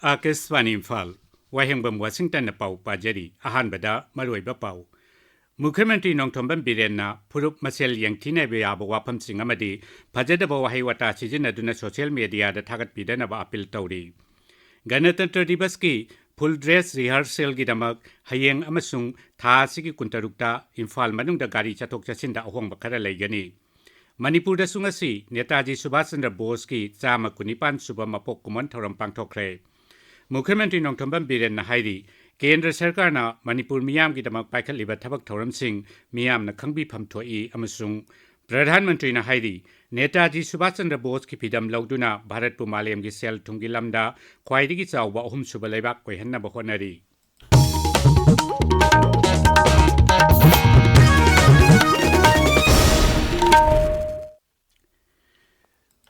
Akeswani Imphal, Wahengbam Washington na pau pajari, ahanbada maruiba pau. Mukhyamantri Nongthombam Birenna, Purup Masel Yangtina Biaba Wapam Singamadi, Pajadaba Wahiwata Sizinaduna social media the Tagat Bidanaba appeal Tauri. Ganatantra Dibaski, full dress rehearsal Gidamak, Hayeng Amasung, Ta Siki Kuntarukta, Imphal Manung the Gari Chatok Jacinda Ahong Bakara Legani. Manipur da Sungasi, Netaji Subhasandra Boski, Zama Kunipan Subamapok Kuman Thoram Pangtokre. Mukhyamantri Nongthombam Birenna Hairi, Kendra Sarkarna, Manipur Miyam Gidamak Paikaliba Tabak Thoram Singh, Miyam na Khangbi Phamthoi Amasung, Pradhan Mantri na Hairi, Netaji Subhasandra Boski Pidam Lauduna, Bharat Pumalem Gisel Tungilamda, Kwaidigi Chawba Ahum Suba Leibak Koihanna Bahonari.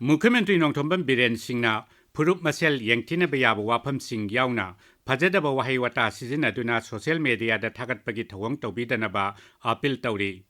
Mukhyamantri Nongthombam Biren Singhna Purup Masel Yangtina Bayaba Wapam Singh Yauna Pajadaba Wahiwata Sizinaduna social media da Thagatpagi Thawang Tawbidanaba appeal Tauri.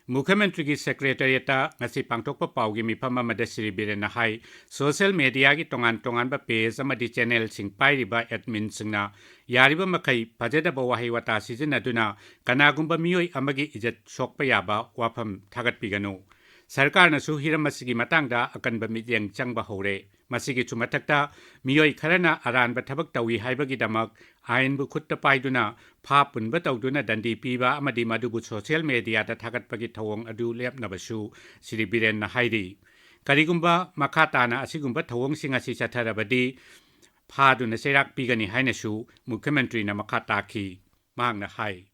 Mukhyamantri gi Secretariata ngasi pangtokpa paugi mifam amada Sri Biren Hai social media gi tongan ba page amadi channel sing pairiba admin singna yariba makai Pajadaba Wahiwata Sizinaduna kanagumba miyoi amagi ijat sokpa yaba wafam thagatpiganu. Sarkar na hiram masigi matangda akan bamidyang changba hore. Masigi chumatakta miyoi kharana aran bathabak tawi haibagi damak ain bu khutta paiduna pha punba tawduna dandi piba amadi madubu social media da thagat pagi thawong adu lepnabasu Sri Biren na hairi. Karigumba makata na asigumba thawong singa si chatharabadi pha duna serak pigani hainasu Mukhyamantri na makata ki mahang na hai.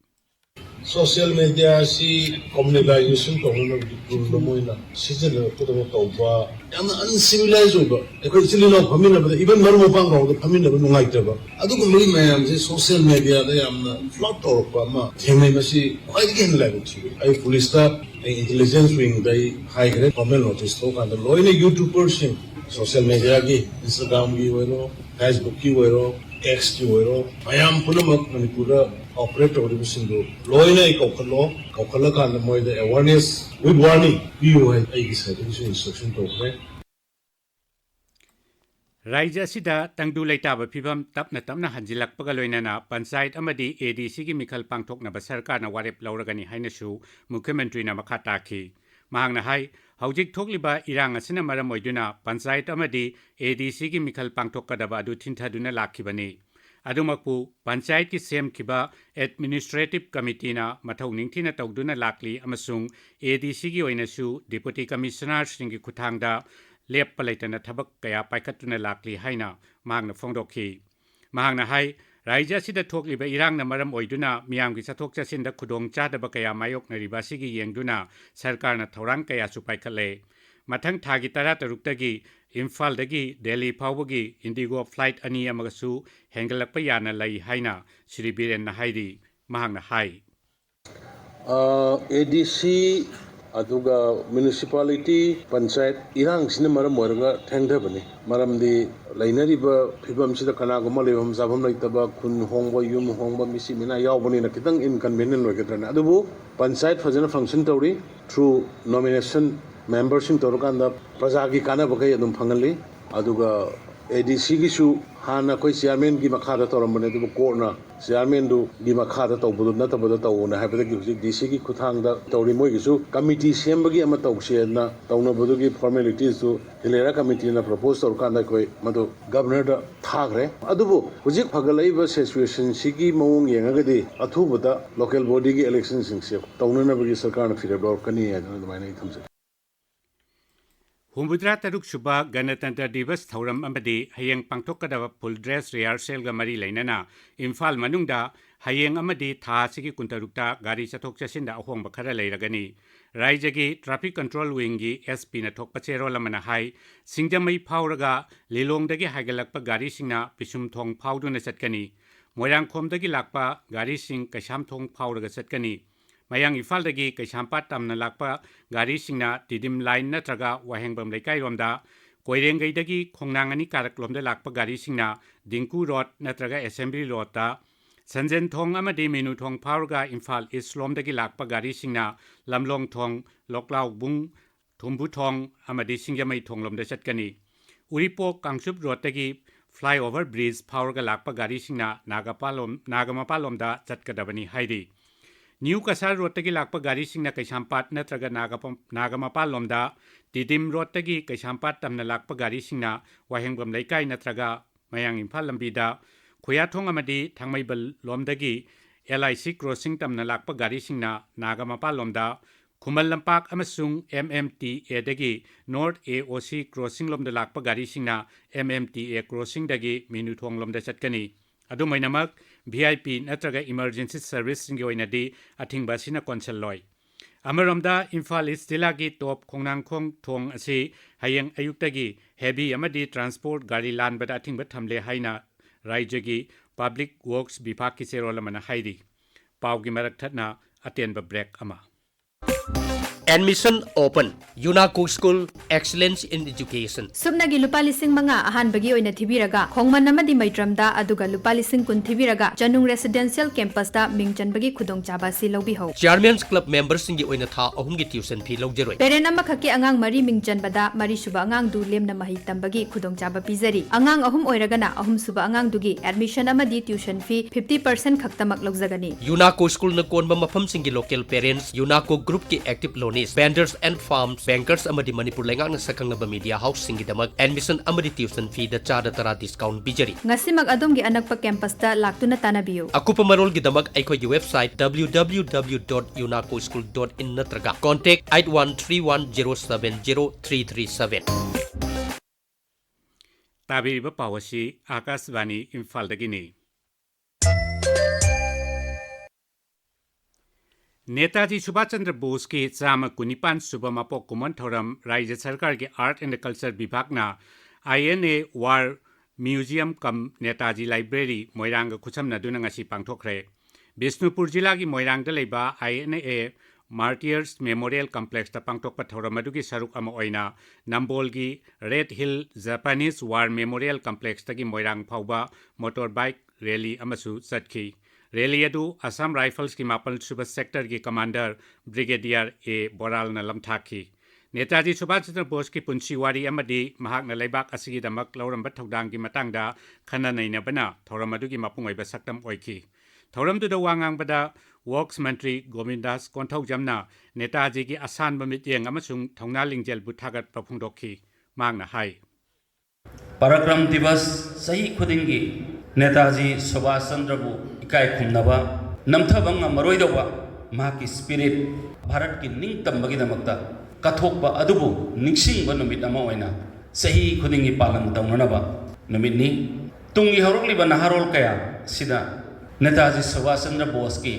Social media si communication tawna moina season ko tawba yamna uncivilized oba ekoi chilino phamina ba even maru mapang ro phamina ba nungaita ba adugo mari mayam se social media da yamna flop torpa ma themai masi khwai gen la bu chi ai police ta intelligence wing dai high grade comment notice to kan loine youtubers sing social media gi Instagram gi wero Facebook gi wero X gi wero mayam punamak manipura operator division loina kaukhala kan moi the awareness with warning you ai service instruction to Raija sida tangdu leitaba phibam tapna hanjilak pagaloinana panchayat amadi ADC gi mikhal pangthokna ba sarkar na warep lauragani hainasu Mukhyamantri na makhata ki mahangna hai haujik thokliba irang asina maram oiduna panchayat amadi ADC gi mikhal pangthokadaba adu thinthaduna lakhibani adumakpu panchayat ki sem kiba administrative committee na mathau ningthina tawduna lakli amasung ADC gi oinasu deputy commissioner singi kuthangda lep palaitana thabak kaya paikhatuna lakli haina mahangna phongdokhi mahangna hai raija sida thokliba irang na maram oiduna miyam gi chathok chasinda khudong chadaba kaya mayok na ribasi gi yengduna sarkar na thorang kaya su paikhatle mathang thagi tara taruktagi Imphal dagi Delhi phawbagi Indigo flight ani amagasu hengalakpa yana lai haina Sri Biren na hairi mahangna hai ADC aduga municipality panchayat irang sina maram moraga thengdabani maramdi lainariba phibam sida kanaguma lebam zabam laitaba kun hongba yum hongba misi mina yawbani na kitang inconvenient logedrana adubu panchayat fajana function tawri through nomination members in Torokanda Prajagi Kana Bakai and Pangali Aduga ADC Gishu Hana Koi Siamen Gimakata Torambane to Corner Siamen do Gimakata Tobu Natabata Tona Habitaki DC Kutanga Torimogisu Committee Sembagi Amatoxiana Tona Budugi formalities to Hilera Committee in a proposal Kanda Koi Mado Governor Tagre Adubu Uzik Pagalaiva situation Sigi Mong Yangadi Atubuta local body elections in Sip Tona Nabagi Sakana Fidor Kani and the mining comes. Humbudra Taruk Suba Ganatantra Divas Thoram Amadi Hayeng Pangtokadava full dress rehearsal Gamari Lainana Imphal Manungda Hayeng Amadi Tha Sigi Kuntarukta Gari Chathok Chasinda Ahong Bakara Lairagani Raijagi Traffic Control Wingi SP na Thokpachero Lamana Hai Singjamai Phauraga Lilongdagi Hagalakpa Gari Singna Pisum Thong Phauduna Satkani Moirang Khomdagi Lakpa Gari Sing Kasham Thong Phauraga Satkani Mayang Imphaldagi Kaishampat Tamna Lakpa Gari Singna Tidim Line Natraga Wahengbam Lekai Romda Koirengaidagi Kongnangani Karaklomda Lakpa Gari Singna Dinku Road Natraga Assembly Road Ta Sanjen Thong Amadi Menu Thong Phauraga Imphal Islomdagi Lakpa Gari Singna Lamlong Thong Loklau Bung Thumbu Thong Amadi Singjamai Thonglomda Satkani Uripok Kangsup Road Tagi flyover bridge फाउरगा लाकपा गारीसिंगना नागामपालोमदा चटकदबनी हाइरी new Cachar रोडतगी लाकपा गारीसिंगना कैसामपाट नत्रगा नागामपालोमदा तिदिम रोडतगी कैसामपाट तमना लाकपा गारीसिंगना वाहेंगबम लैकाई नत्रगा मयांग इम्फाल लंबीदा खुयाथोंग अमदी थांगमैबल लोमदगी LIC क्रॉसिंग तमना लाकपा गारीसिंगना नागामपालोमदा खुमल लंपाक अमसुंग MMTA दगी नॉर्थ AOC क्रॉसिंग लोमदा लाकपा गारीसिंगना MMTA क्रॉसिंग दगी मिनुथोंग लोमदा चटकनी अदुमैनमक VIP नत्रगा इमरजेंसी सर्विस सिंगी ओइनदी अथिंगबा सिना कोंसललोय अमरोमदा इम्फाल ईस्ट जिलागी टॉप खोंगनांगखोंग थोंग असि हयेंग अयुक्तगी हेवी अमदी ट्रांसपोर्ट गाड़ी लानबदा अथिंगबा थमले हाइना राज्यगी पब्लिक वर्क्स विभाग की चेरोलमना हाइरी पावगी मरकथना अतेनबा ब्रेक अमा Admission open. UNACO School Excellence in Education. Subnagi lupa lising mga ahanbagi oina thibiraga khongman namadi maitramda aduga lupa lising kun thibiraga Janung Residential Campus da mingchanbagi khudongchaba si lawbiho. Chairman's Club members singi oina tha ahumgi tuition fee lawjeroi. Parent amma khaki angang mari mingchanbada mari suba angang du lemna mahi tambagi khudongchaba pizari. Angang ahum oiragana ahum suba angang dugi admission amadi tuition fee 50% khaktamak lawjagani. UNACO School na konba mafam singi local parents UNACO group ki active loan vendors and farms bankers amadi Manipur lengang sakangnaba media house singi damak admission amadi tuition fee da chada tara discount bijari ngasimag adomgi anakpa campus da laktuna tanabiyo akupa marol gi damak aikoi website www.unacoschool.in natraga contact 8131070337 ताबीरिबा पावसी आकाशवाणी इम्फाल दगिनी नेताजी सुभाष चंद्र बोस की चाम कुनिपान सुब मपोक Koeman थौरम राज्य सरकार के art and culture विभागना INA war museum cum Netaji library Moirang खुचमनदुना ngasi पांगथोखरे बिष्णुपुर जिला की मोइरांग लेबा INA मार्टियर्स मेमोरियल कॉम्प्लेक्स ता पांगथोकपा थौरम अदुगी सरुक अमा ओइना नंबोल की red hill Japanese war memorial complex तगी मोइरांग फाउबा मोटर बाइक रैली अमसु चटखी रैली अदु असम राइफल्स की मापल सुबह सेक्टर की कमांडर ब्रिगेडियर A बोराल न लमथाखी नेताजी सुभाष चंद्र बोस की पुंसी वारी अमदी महाकना लेबाक असिगिदमक लौरंबा थौदांग की मतंगदा खना नैनबना थौरम अदुगी मपुंगैबा सक्तम ओइखी थौरमदुदा वांगांगबदा वर्क्स मंत्री गोविंदास कोंथौजमना नेताजी की असानबा मित्येंग अमसुंग थौना लिंगजेल बुथागत पफुंगदोखी मांगना हाई पराक्रम दिवस सही खुदिंगी नेताजी सुभाष चंद्र बो इकाय खुमनबा नमथबंग मरोइदवा माकी स्पिरिट भारत की निंगतंबगिदमक्ता कथोकबा अदुबु निंगसिंगबा नुमित अमा ओइना सही खुदिंगी पालन तौननबा नुमितनी तुंगी हरुकलिबा नहारोल कया सिदा नेताजी सुभाष चंद्र बोस की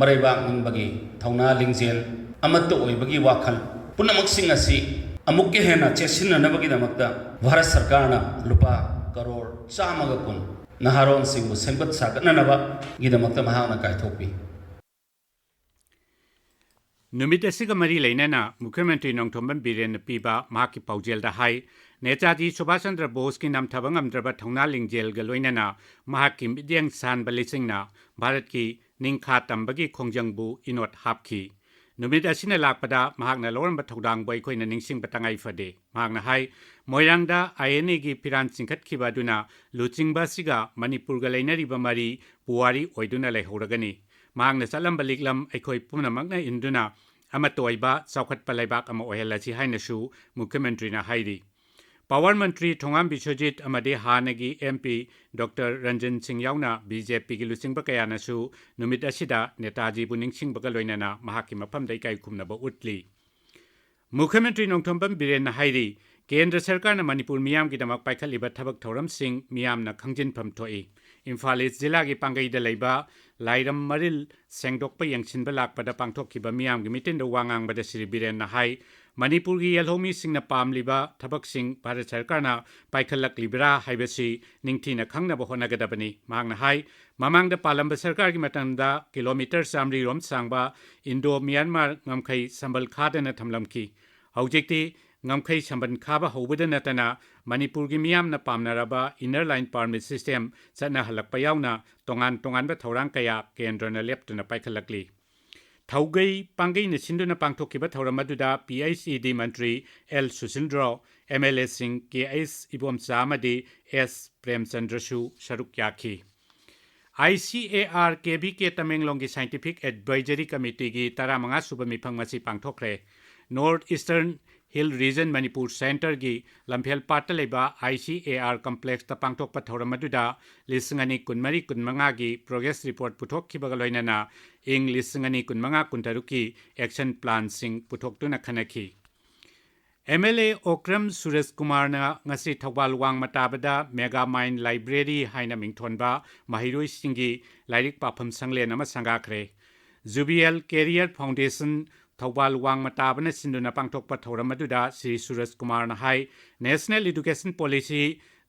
मरैबाक निंबगी थौना लिंगजेल अमत्त ओइबगी वाखल पुनमक्सिंग असि अमुक्के हेना चेसिननबगिदमक्ता भारत सरकारना लुपा करोड़ चामगा कुन नहारोन सिंगु सेंगबत सागननबा गिदमक्ता महाना कायथोपी नुमित असिगा मरी लेनना मुख्यमंत्री नोंथोंबन बिरेन पीबा माकी पाउजेलदा हाई नेताजी सुभाष चंद्र बोस की नमथबा ngamdraba थौना लिंगजेल ग लोइनना माकी मिद्यंग सानबा लिसिंगना भारत की निंखा तंबगी खोंजंगबु इनोट हापखी नुमित असिना लाकपदा महाकना लोरंबा थौदांग बय खोइना निंगसिंग बतंगाई फदे महाकना हाई मोइरांगदा INA की फिरान चिंखतखिबा दुना लुचिंगबा सिगा मणिपुर ग लेनरिबा मरी पुवारी ओइदुना लेहौरगनी महाकना चलंबा लिगलम अखोइ पुनमकना इंदुना अमतोइबा चौखटपा लेबाक अमा ओहेलची हाइनसु मुख्यमंत्रीना हाइरी पावर मंत्री थोंगाम बिश्वजित अमदे हानगी MP डॉक्टर रंजन सिंह यावना BJP की लुचिंगबा कयानसु नुमित असिदा नेताजी बु निंगसिंगबा लोइनना महाकी मफमदा इकाय खुमनबा उतली मुख्यमंत्री नोंथोंबम बिरेन हाइरी केंद्र सरकार मणिपुर मियाम की दमक पाइखलिबा थबक थौरम सिंह मियाम न खंगजिनफम थोई इम्फाल ईस्ट जिला की पांगईदा लेबा लाइरम मरिल सेंगदोकपा यंगसिनबा लाकपदा पांगथोखिबा मियाम की मिटिन वांगांगबदा श्री बिरेन हाई मणिपुर की यलहोमी सिंह पामलिबा थबक सिंह भारत सरकार पाइखलकलिबरा हाइबसी निंगथीना खंगनबा होनगदबनी मांगना हाई ममांगदा पालंबा सरकार की मतंगदा किलोमीटर 300 रोम सांगबा इंडो म्यांमार ngमखै संबल खादना थमलमखी हौजिक्ति ngमखै संबल खाबा हौबदा नतना मणिपुर की मियामना पामनरबा इनर लाइन परमिट सिस्टम चना हलकपा यावना तोंगान तोंगानबा थौरांग कया केंद्रना लेप्तुना पाइखलकली थौगई पांगई न सिंधुना पांगथोकिबा थौरम अदुदा PICD मंत्री L Susindro MLA Singh KS Ibomcha अमदी S प्रेमचंद्रसु सरुक याखी ICAR KBK तमेंगलोंग की साइंटिफिक एडवाइजरी कमिटी की 15 सुब मिफंग मसी पांगथोखरे नॉर्थ ईस्टर्न हिल रीजन मणिपुर सेंटर की लंफेल पाट लेबा ICAR कॉम्प्लेक्स पांगथोक थौरम अदुदा लिसंगनी कुनमरी कुनमंगा की प्रोग्रेस रिपोर्ट पुथोखिबग लोइनना इंग लिसंगनी कुनमंगा कुंतरु की एक्शन प्लान सिंग पुथोक्तुना खनखी MLA ओक्रम सुरेश कुमार ngasi थौबाल वांग मताबदा मेगा माइन लाइब्रेरी हाइना मिंगथोनबा महिरोई सिंगी लाइरिक पाफम संगलेन अमा संगाखरे जुबिएल कैरियर फाउंडेशन थौबाल वांग मताबना सिंधुना पांगथोकपा थौरम अदुदा श्री सुरेश कुमार हाई नेशनल एजुकेशन पॉलिसी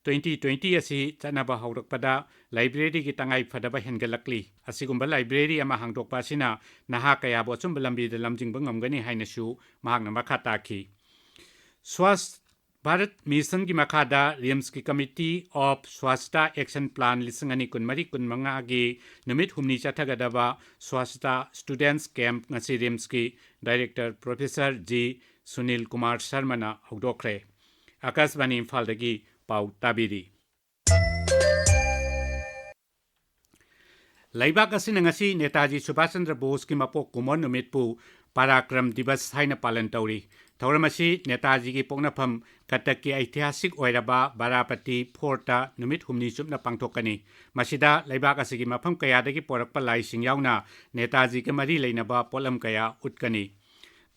2020 असी चनबा हौरकपदा लाइब्रेरी की तंगाई फदबा हेनगलकली असिगुंबा लाइब्रेरी अमा हांगदोकपा सिना नहा कयाबो अचुंबा लंबीद लमजिंगबा ngamgani हाइनसु महांगना मखा ताखी स्वास्थ्य भारत मिशन की मखादा रिम्स की कमिटी ऑफ स्वास्थ्य एक्शन प्लान लिसंगनी कुनमरी कुनमंगा की नुमित हुमनी चथगदबा स्वास्थ्य स्टूडेंट्स कैंप ngasi रिम्स की डायरेक्टर प्रोफेसर जी सुनील कुमार शर्मा हौदोखरे आकाशवाणी इम्फालदगी पाउ ताबिरी लाइबाक असिना ngasi नेताजी सुभाष चंद्र बोस की मपोक कुमोन नुमितपु पराक्रम दिवस हाइना पालन तौरी थौरमसी नेताजी की पोंगनाफम कटक की ऐतिहासिक ओइरबा बारापति फोर्टा नुमित हुमनी चुपना पांगथोकनी मसिदा लैबाक असिगी मफम कयादगी पोरकपा लाइसिंग याउना नेताजी के मरी लेनबा पोलम कया उटकनी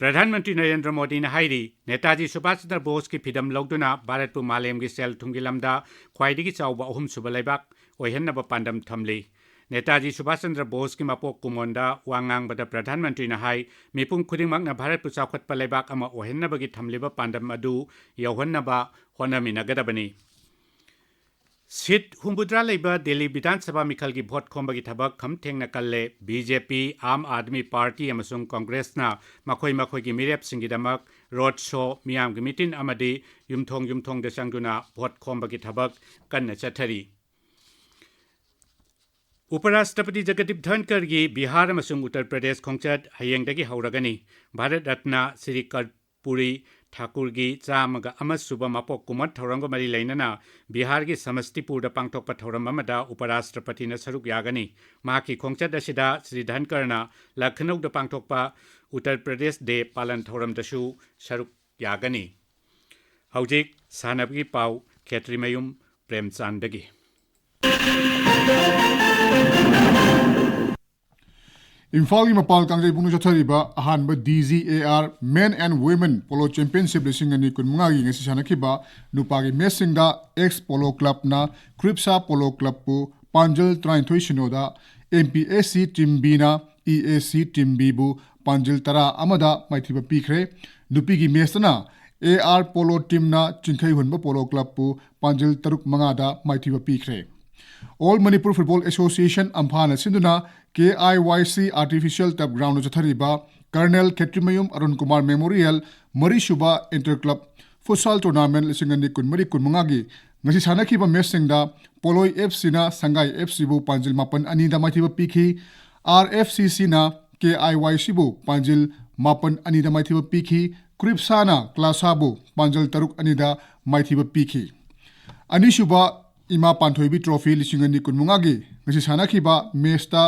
प्रधानमंत्री नरेंद्र मोदी ने हाइरी नेताजी सुभाष चंद्र बोस की फिदम लौदुना भारतपु मालेम की सेल थुंगी लमदा ख्वाइदगी चाउबा अहुम सुब लैबाक ओइहन्नबा पांडम थमली नेताजी सुभाष चंद्र बोस की मपोक कुमोंदा वांगांगबदा प्रधानमंत्री हाई मिपुंग खुदिंगमकना भारत पुचाखतपा लेबाक अमा ओहेन्नबगी थमलिबा पांडम अदु यौहन्नबा होनमिनगदबनी सीट हुंबुद्रा लेबा दिल्ली विधानसभा मिखल की भोट खोंबगी थबक खमथेंगना कल्ले बीजेपी आम आदमी पार्टी अमसुंग कांग्रेसना मखोई मखोई की मिरेप सिंगिदमक रोड शो मियाम की मीटिंग अमदी युमथोंग दसंगदुना भोट खोंबगी थबक कन्न चथरी उपराष्ट्रपति जगदीप धनकर की बिहार अमसुंग उत्तर प्रदेश खोंचत हयेंगदगी हौरगनी भारत रत्न श्री कर्पूरी ठाकुर की चामगा अमसुब मपोक कुमत थौरंग मरी लेनना बिहार की समस्तीपुर पांगथोकपा थौरम अमदा उपराष्ट्रपति न सरुक यागनी माकी खोंचत असिदा श्री धनकरना लखनऊ पांगथोकपा उत्तर प्रदेश डे पालन थौरम दसु सरुक यागनी हौजिक सानबगी पाउ खेत्रीमयुम प्रेमचंदगी इम्फाल की मपाल Congress पुनु चथरीबा अहानबा DGAR Men and Women Polo Championship लिसिंग अनि कुनमुंगा की ngasi sanakhiba नुपागी मेसिंगदा एक्स पोलो क्लब ना क्रिप्सा पोलो क्लब पु पांजल त्राइथोई सिनोदा MPSC टीम बी ना EAC टीम बी बु पांजल तरा अमदा माइथिबा पीखरे नुपी की मेसना AR पोलो टीम ना चिंखै हुनबा पोलो क्लब पु पांजल तरुक मंगादा माइथिबा पीखरे All Manipur Football Association Imphal Sinduna KIYC Artificial Turf Ground Chathariba Colonel Ketrimayum Arun Kumar Memorial Marishuba Interclub Futsal Tournament Lisingani Kunmari Kunmangagi ngasi sanakhiba match singda Poloi FC na Sangai FC bu Panjil Mapan Anida Maithiba Pikhi RFCC na KIYC bu Panjil Mapan Anida Maithiba Pikhi Kripsa na Klasa bu Panjil Taruk Anida Maithiba Pikhi Anishuba इमा पांथोइबी trophy लिसिंगनी कुनमुंगागी ngasi sanakhiba matchta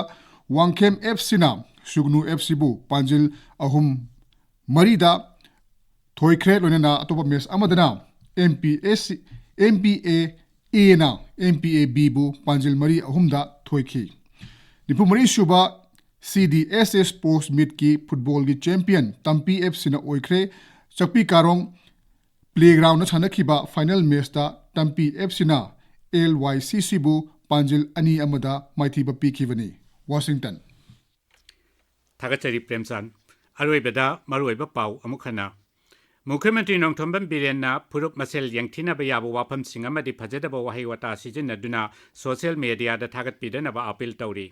Wangkhem FC na Sugnu FC bu Panjil ahum marida thoikre loinana atopa match amadana MPA A na MPA B bu Panjil mari ahumda thoikhi nipu mari shuba CDSS Sports Meet ki football ki champion Tampi FC na oikre chakpi karong playground na sanakhiba final match ta Tampi FC na LYCC bu Panjil ani amada maithiba pikivani Washington Thagachari Premchand Aroibada Maroiba Pau Amukhana Mukhyamantri Nongthombam Birenna Purup Masel Yangthina Bayabu Wapam Singamadi Phajadaba Wahiwata Sijinaduna social media da thagat pidanaba appeal tawri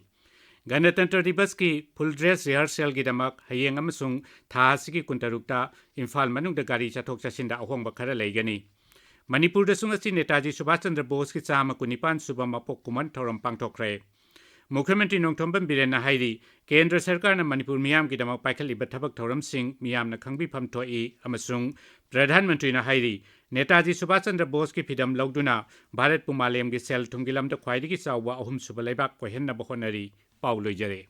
Ganatantra Divas ki full dress rehearsal gidamak hayeng amasung thasigi kuntarukta Imphal manungda gari chathok chasinda ahongba khara leigani Manipur da sungasi Netaji Subhash Chandra Bose ki chama kunipan suba mapok kuman thoram pangthokre मुख्यमंत्री नोंथोंबम villain हाइरी केंद्र सरकार ने मणिपुर मियाम की दमक पाइखलिबा थबक थौरम सिंह मियाम न खंगबिफम थोई अमसुंग प्रधानमंत्री ने हाइरी नेताजी सुभाष चंद्र बोस की फिदम लौदुना भारत पुमालेम की सेल थुंगिलम द ख्वाइदगी चाववा अहुम सुब लेबाक कोहेन न बहोनरी पाउ लोइजरे।